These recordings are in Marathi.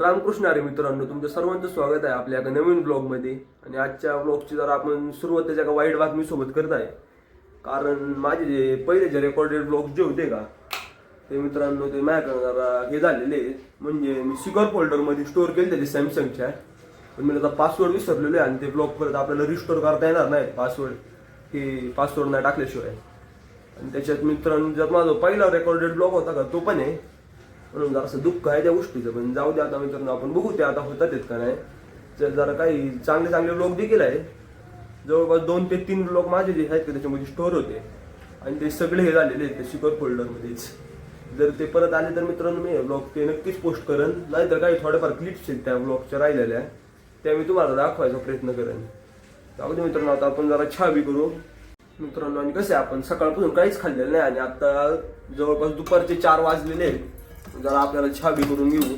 रामकृष्ण हरी मित्रांनो, तुमच्या सर्वांचं स्वागत आहे आपल्या एका नवीन ब्लॉगमध्ये. आणि आजच्या ब्लॉगची जरा आपण सुरुवात त्याच्या एका वाईट बातमीसोबत करत आहे. कारण माझे जे पहिले जे रेकॉर्डेड ब्लॉग जे होते का ते मित्रांनो ते माझ्याकडे जरा हे झालेले, म्हणजे मी सिक्युअर फोल्डरमध्ये स्टोअर केले ते सॅमसंगच्या. पण मी आता पासवर्ड विसरलेलो आहे आणि ते ब्लॉग परत आपल्याला रिस्टोर करता येणार नाही पासवर्ड नाही टाकल्याशिवाय. आणि त्याच्यात मित्रांनो जर माझा पहिला रेकॉर्डेड ब्लॉग होता का तो पण आहे, म्हणून जरासं दुःख आहे त्या गोष्टीचं. पण जाऊ दे आता मित्रांनो, आपण बघू ते आता होतात का नाही. जरा काही चांगले चांगले ब्लॉग देखील आहे. जवळपास 2 ते 3 ब्लॉग माझे जे आहेत त्याच्यामध्ये स्टोअर होते आणि ते सगळे हे झालेले आहेत ते सिक्युअर फोल्डरमध्येच. जर ते परत आले तर मित्रांनो मी ब्लॉग ते नक्कीच पोस्ट करेन. नाहीतर काही थोड्याफार क्लिप्स आहेत त्या ब्लॉगच्या राहिलेल्या त्या मी तुम्हाला दाखवायचा प्रयत्न करेन. जाऊ दे मित्रांनो, आता आपण जरा चहा बी करू मित्रांनो. आणि कसं आहे, आपण सकाळपासून काहीच खाल्लेलं नाही आणि आता जवळपास दुपारचे 4 वाजलेले आहेत. जरा आपल्याला चहा बी करून घेऊ.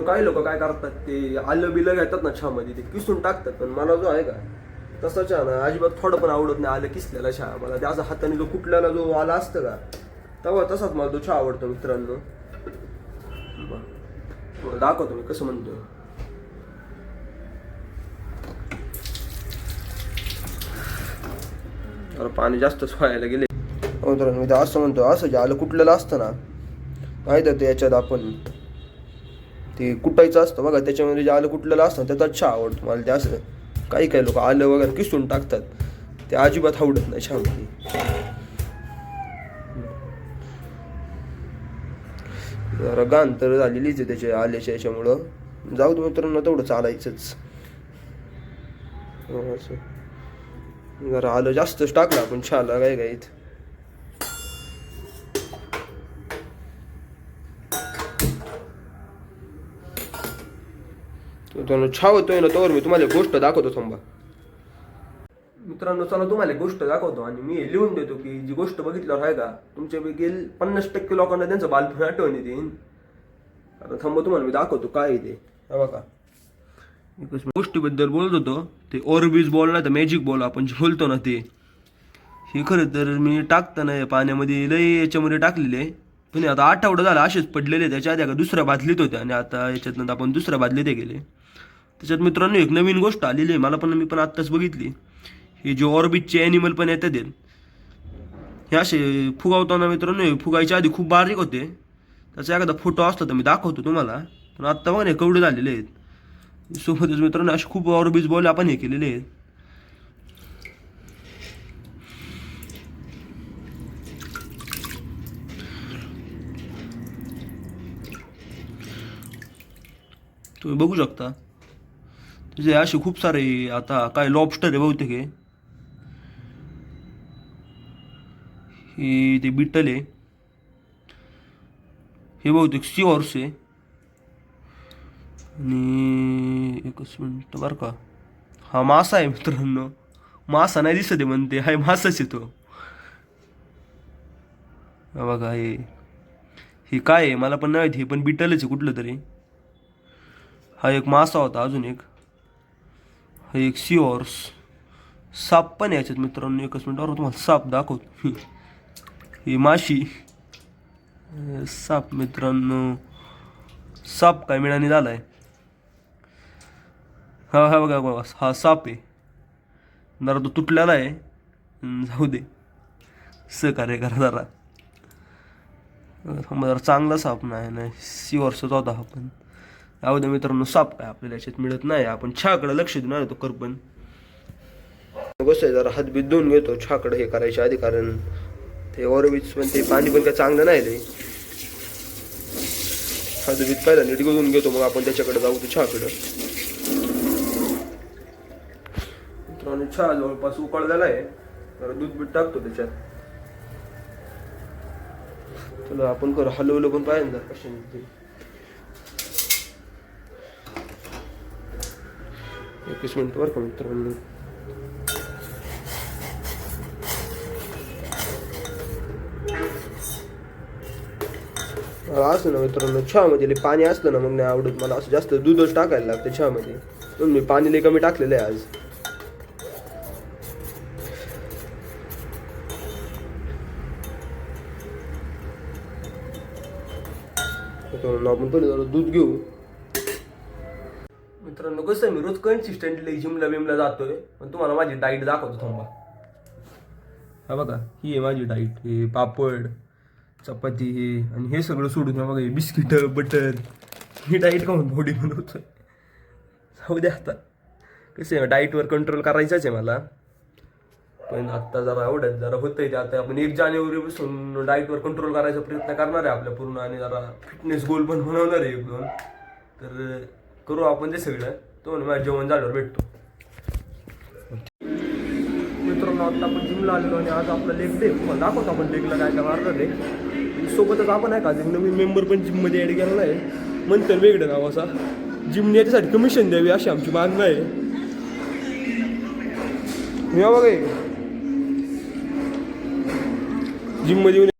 काही लोक काय करतात, ते आलं बिलं घेतात ना चहामध्ये, ते किसून टाकतात. पण मला जो आहे का तसा चहा ना अजिबात थोडं पण आवडत नाही. आलं किसलेला चहा मला त्याचा हाताने जो कुठल्याला जो आला असतं का तेव्हा तसाच मला तो चहा आवडतो मित्रांनो. दाखवतो मी कसं म्हणतोय. पाणी जास्तच व्हायला गेले मित्रांनो. मी असं म्हणतो, असं जे आलं कुठलेलं असतं ना माहिती ते याच्यात आपण ते कुटायचं असतं बघा, त्याच्यामध्ये जे आलं कुठलेलं असतं त्याचा चहा आवडतो मला. ते असं काही काही लोक आलं वगैरे किसून टाकतात, ते अजिबात आवडत नाही चहामध्ये. जरा गाण तर झालेलीच आहे त्याच्या आल्याच्या याच्यामुळं. जाऊ दे मित्रांनो, तेवढं चालायचंच. जरा आलं जास्तच टाकलं आपण चहाला काय गाईत. चहा होतोय ना तोवर मी तुम्हाला एक गोष्ट दाखवतो. थांबा मित्रांनो, चला तुम्हाला एक गोष्ट दाखवतो आणि मी लिहून देतो की जी गोष्ट बघितल्यावर आहे का तुमच्यापैकी 50% लोकांना त्यांचं बालपण आठवण येते. आता थांबा तुम्हाला मी दाखवतो काय आहे ते. बघा गोष्टीबद्दल बोलत होतो, ते ऑर्बिस बॉल नाही तर मॅजिक बॉल आपण जे बोलतो ना ते. हे खरं तर मी टाकताना पाण्यामध्ये लय याच्यामध्ये टाकलेले, पण आता आठवडा झाला असेच पडलेले. त्याच्या आधी दुसऱ्या बादलीत होत्या आणि आता याच्यातनं आपण दुसऱ्या बादलीत गेले. त्याच्यात मित्रांनो एक नवीन गोष्ट आलेली आहे, मी पण आत्ताच बघितली. हे जे ऑर्बिटचे ॲनिमल पण येतात हे असे फुगावताना मित्रांनो, फुगायच्या आधी खूप बारीक होते. त्याचा एखादा फोटो असला तर मी दाखवतो तुम्हाला. पण आत्ता बघा कवडे झालेले आहेत. सोबतच मित्रांनो असे खूप ऑर्बिस बॉल आपण हे केलेले आहेत. तुम्ही बघू शकता त्याचे असे खूप सारे. आता काय लॉबस्टर आहे बहुतेक, हे ते बिटल आहे, हे बहुतेक सी हॉर्स आहे. आणि एकच मिनिट बरं का, हा मासा आहे मित्रांनो. मासा नाही दिसत आहे म्हणते, हाय मासाच येतो बघा. हे काय आहे मला पण नाही, हे पण बिटलच आहे कुठलं तरी. हा एक मासा होता, अजून एक हा एक सी हॉर्स. साप पण याच्यात मित्रांनो. एकच मिनिटावर तुम्हाला साप दाखवतो. ही माशी, साप मित्रांनो. साप काय मिळाने झालाय. हा बघा बघा, हा साप आहे. जरा तो तुटलेला आहे. जाऊ दे, सहकार्य करा जरा. जरा चांगला साप नाही सी हॉर्सचा होता हा. पण जाऊ दे मित्रांनो, साप काय आपल्याला याच्यात मिळत नाही. आपण चहाकडे लक्ष देऊन आलो तो करपण. गोष्ट आहे, जरा हातबीत धुवून घेतो चहाकडे हे करायच्या आधी. कारण ते ऑर्बिस पण ते पाणी पण काय चांगलं नाही रे. हातबीत पहिला नीट घेऊन घेतो, मग आपण त्याच्याकडे जाऊ तो चहाकडं. मित्रांनो चहा जवळपास उकळलेला आहे, तर दूध बीट टाकतो त्याच्यात. चला आपण करू हलवलं पण पाहिजे ना कशाने. 21 मिनिट बरं का मित्रांनो. असं ना मित्रांनो, चहामध्ये पाणी असलं ना मग नाही आवडत मला, असं जास्त दूधच टाकायला लागतं चहामध्ये, म्हणून मी पाणी लई कमी टाकलेलं आहे आज. आपण पहिले जरा दूध घेऊ. मित्रांनो कसं मी रोज कन्सिस्टंटली जिमला बिमला जातोय, पण तुम्हाला माझी डाईट दाखवतो थांबा. हा बघा, ही आहे माझी डाईट. हे पापड, चपाती, हे आणि हे सगळं सोडून बघा हे बिस्किट, बटर, ही डाईट खाऊन बॉडी बनवतोय. जाऊ द्या आता, कसं आहे डाईटवर कंट्रोल करायचाच आहे मला, पण आता जरा एवढ्यात जरा होतंय ते. आता आपण 1 जानेवारीपासून डाईटवर कंट्रोल करायचा प्रयत्न करणार आहे आपल्या पूर्ण, आणि जरा फिटनेस गोल पण बनवणार आहे 1-2. तर करू आपण ते सगळं. तो म्हणून माझ्या जेवण झाल्यावर भेटतो. मित्रांनो आता आपण जिमला आलेलो आणि आज आपला लेग डे तुम्हाला दाखवतो आपण लेगला काय काय मारणार आहे. सोबतच आपण आहे का नवीन मेंबर पण जिममध्ये ॲड केलेला आहे, म्हणतात वेगळं नाव असा. जिमने याच्यासाठी कमिशन द्यावी अशी आमची मागणं आहे. मी बघा जिममध्ये येऊन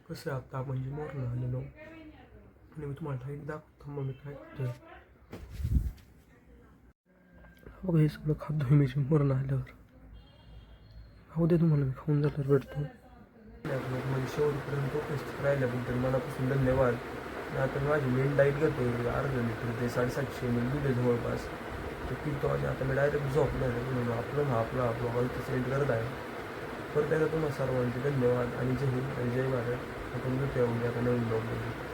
कसं आता आपण जिमवरून आलेलो आणि मी तुम्हाला डाईट दाखवतो. मग मी काय करतोय बघा, हे सगळं खातो मी जिमवरून आल्यावर. खाऊ दे तुम्हाला, मी खाऊन झाल्यावर भेटतो. म्हणजे शेवटपर्यंत उपस्थित राहिल्याबद्दल मनापासून धन्यवाद. आता माझी मेन डाईट घेतो अर्धा लिटर ते 750 ml दूध आहे जवळपास, ते पितो. आणि आता मी डायरेक्ट झोपणार आहे, म्हणून आपला ब्लॉग सेंड करत आहे. परत एकदा तुम्हाला सर्वांचे धन्यवाद आणि जय हिंद आणि जय भारत. आपण भेटूया उद्या एका नवीन ब्लॉगमध्ये.